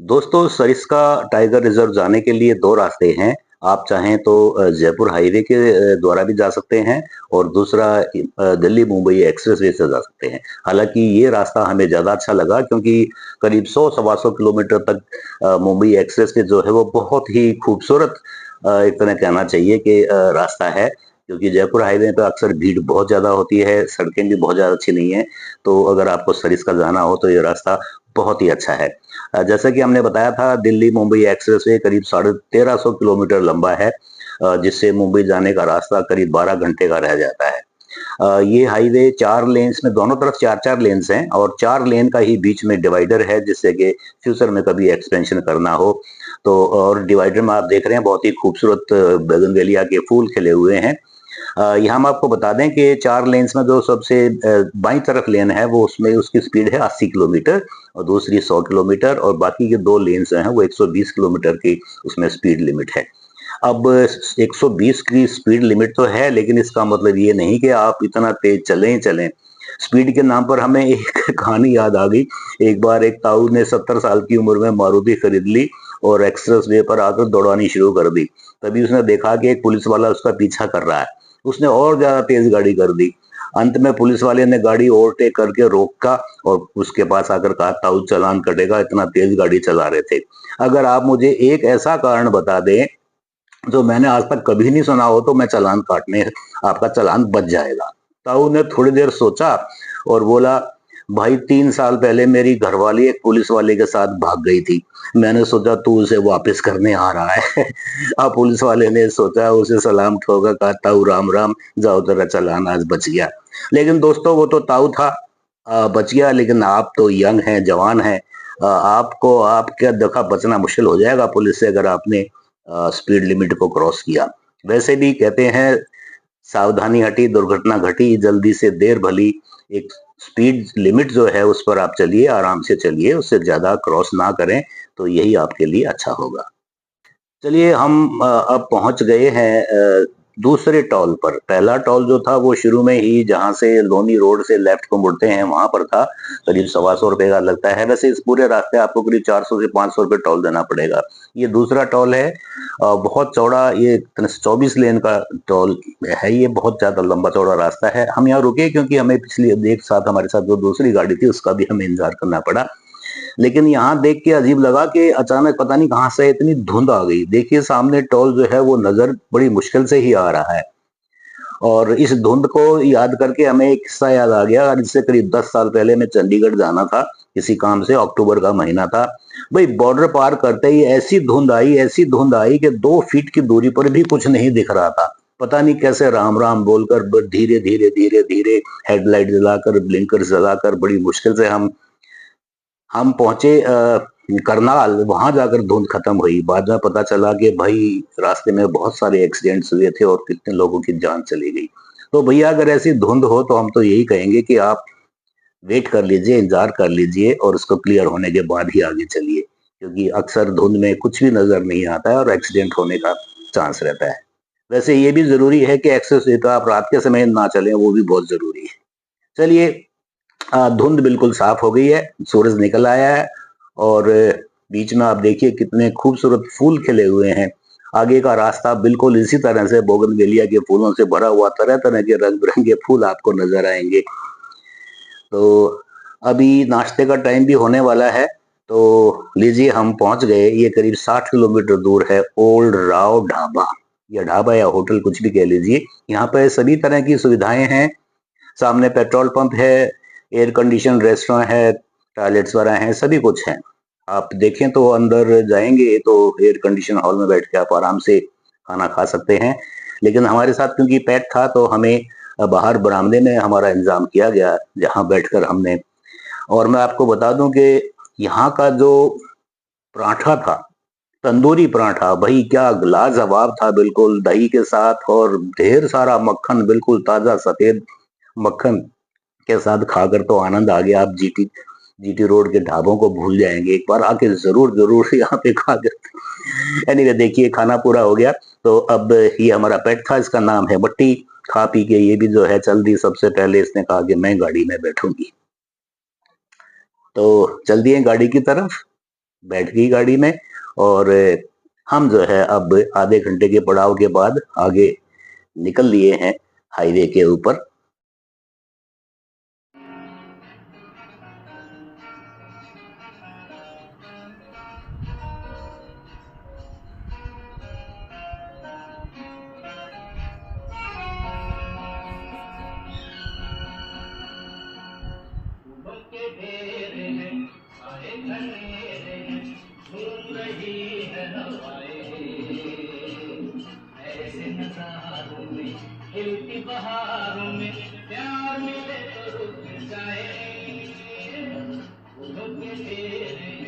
दोस्तों, Sariska tiger reserve जाने के लिए 2 रास्ते हैं। आप चाहें तो जयपुर हाईवे के द्वारा भी जा सकते हैं और दूसरा दिल्ली मुंबई एक्सप्रेसवे से जा सकते हैं। हालाँकि ये रास्ता हमें ज़्यादा अच्छा लगा क्योंकि करीब 100 सवा 100 किलोमीटर तक मुंबई एक्सप्रेसवे जो है वो बहुत ही खूबसूरत एक तरह कहना चाहिए कि रास्ता है। क्योंकि जयपुर हाईवे पे अक्सर भीड़ बहुत ज़्यादा होती है, सड़कें भी बहुत ज़्यादा अच्छी नहीं हैं। तो अगर आपको सरिस्का जाना हो तो ये रास्ता बहुत ही अच्छा है। जैसा कि हमने बताया था दिल्ली मुंबई एक्सप्रेसवे करीब 1350 किलोमीटर लंबा है, जिससे मुंबई जाने का रास्ता करीब 12 घंटे का रह जाता है। ये हाईवे 4 लेन्स में दोनों तरफ 4-4 लेन्स हैं और 4 लेन का ही बीच में डिवाइडर है जिससे कि फ्यूचर में कभी एक्सपेंशन करना हो तो। और डिवाइडर में आप देख रहे हैं बहुत ही खूबसूरत बोगनवेलिया के फूल खिले हुए हैं। यहाँ हम आपको बता दें कि 4 लेन्स में जो सबसे बाईं तरफ लेन है वो उसमें उसकी स्पीड है 80 किलोमीटर और दूसरी 100 किलोमीटर और बाकी के 2 लेन्स हैं वो 120 किलोमीटर की उसमें स्पीड लिमिट है। अब 120 की स्पीड लिमिट तो है लेकिन इसका मतलब ये नहीं कि आप इतना तेज चलें ही चलें। स्पीड के नाम पर हमें एक कहानी याद आ गई। एक बार एक ताऊ ने 70 साल की उम्र में मारुति खरीद ली और एक्सप्रेस वे पर आकर दौड़ानी शुरू कर दी। तभी उसने देखा कि एक पुलिस वाला उसका पीछा कर रहा है। उसने और ज्यादा तेज गाड़ी कर दी। अंत में पुलिस वाले ने गाड़ी ओवरटेक करके रोका और उसके पास आकर कहा ताऊ चालान कटेगा, इतना तेज गाड़ी चला रहे थे। अगर आप मुझे एक ऐसा कारण बता दें जो मैंने आज तक कभी नहीं सुना हो तो मैं चालान काटने आपका चालान बच जाएगा। ताऊ ने थोड़ी देर सोचा और बोला भाई 3 साल पहले मेरी घरवाली एक पुलिस वाले के साथ भाग गई थी। मैंने सोचा तू उसे वापस करने आ रहा है। अब पुलिस वाले ने सोचा उसे सलाम ठोका, कहा ताऊ राम राम, जाओ तेरा चालान आज बच गया। लेकिन दोस्तों वो तो ताऊ था, बच गया, लेकिन आप तो यंग हैं, जवान हैं। आपको आपका देखा बचना मुश्किल हो जाएगा पुलिस से अगर आपने स्पीड लिमिट को क्रॉस किया। वैसे भी कहते हैं सावधानी हटी दुर्घटना घटी, जल्दी से देर भली। एक स्पीड लिमिट जो है उस पर आप चलिए, आराम से चलिए, उससे ज्यादा क्रॉस ना करें तो यही आपके लिए अच्छा होगा। चलिए हम अब पहुंच गए हैं दूसरे टोल पर। पहला टोल जो था वो शुरू में ही जहां से लोनी रोड से लेफ्ट को मुड़ते हैं वहां पर था। करीब सवा सौ रुपए का लगता है। वैसे इस पूरे रास्ते आपको करीब 400 से 500 रुपए टोल देना पड़ेगा। ये दूसरा टोल है। बहुत चौड़ा, ये 24 लेन का टोल है। ये बहुत ज्यादा लंबा चौड़ा रास्ता है। हम यहाँ रुके क्योंकि हमें पिछली एक साथ हमारे साथ जो दूसरी गाड़ी थी उसका भी हमें इंतजार करना पड़ा। लेकिन यहाँ देख के अजीब लगा कि अचानक पता नहीं कहां से इतनी धुंध आ गई। देखिए सामने टोल जो है वो नजर बड़ी मुश्किल से ही आ रहा है। और इस धुंध को याद करके हमें एक किस्सा याद आ गया। जिससे करीब 10 साल पहले मैं चंडीगढ़ जाना था किसी काम से, अक्टूबर का महीना था। भाई बॉर्डर पार करते ही ऐसी धुंध आई कि 2 फीट की दूरी पर भी कुछ नहीं दिख रहा था। पता नहीं कैसे राम राम बोलकर धीरे धीरे धीरे धीरे हेडलाइट जलाकर ब्लिंकर जलाकर बड़ी मुश्किल से हम पहुंचे करनाल। वहां जाकर धुंध खत्म हुई। बाद में पता चला कि भाई रास्ते में बहुत सारे एक्सीडेंट्स हुए थे और कितने लोगों की जान चली गई। तो भैया अगर ऐसी धुंध हो तो हम तो यही कहेंगे कि आप वेट कर लीजिए, इंतजार कर लीजिए और उसको क्लियर होने के बाद ही आगे चलिए। क्योंकि अक्सर धुंध में कुछ भी नजर नहीं आता है और एक्सीडेंट होने का चांस रहता है। वैसे ये भी जरूरी है कि एक्सेस तो आप रात के समय ना चलें, वो भी बहुत जरूरी है। चलिए, धुंध बिल्कुल साफ हो गई है, सूरज निकल आया है और बीच में आप देखिए कितने खूबसूरत फूल खिले हुए हैं। आगे का रास्ता बिल्कुल इसी तरह से बोगनवेलिया के फूलों से भरा हुआ, तरह तरह के रंग बिरंगे फूल आपको नजर आएंगे। तो अभी नाश्ते का टाइम भी होने वाला है। तो लीजिए हम पहुंच गए। ये करीब 60 किलोमीटर दूर है ओल्ड राव ढाबा, या ढाबा या होटल कुछ भी कह लीजिए। यहाँ पे सभी तरह की सुविधाएं हैं। सामने पेट्रोल पंप है, एयर कंडीशन रेस्टोरेंट है, टॉयलेट्स वगैरह हैं, सभी कुछ है। आप देखें तो अंदर जाएंगे तो एयर कंडीशन हॉल में बैठ के आप आराम से खाना खा सकते हैं। लेकिन हमारे साथ क्योंकि पैक था तो हमें बाहर बरामदे में हमारा इंतजाम किया गया जहां बैठकर हमने। और मैं आपको बता दूं कि यहाँ का जो पराठा था, तंदूरी पराठा, भाई क्या लाजवाब था, बिल्कुल दही के साथ और ढेर सारा मक्खन, बिल्कुल ताजा सफेद मक्खन के साथ खाकर तो आनंद आ गया। आप जीटी जीटी रोड के ढाबों को भूल जाएंगे। एक बार आके जरूर जरूर यहाँ पे खा कर। एनीवे देखिए खाना पूरा हो गया। तो अब ये हमारा पेट था, इसका नाम है मट्टी। खा पी के ये भी जो है चल दी। सबसे पहले इसने कहा कि मैं गाड़ी में बैठूंगी, तो चल दिए गाड़ी की तरफ। बैठ गई गाड़ी में और हम जो है अब आधे घंटे के पड़ाव के बाद आगे निकल लिए हैं हाईवे के ऊपर। खिलती बहारों में प्यार मिले तो रुक जाए, फूलों के ढेर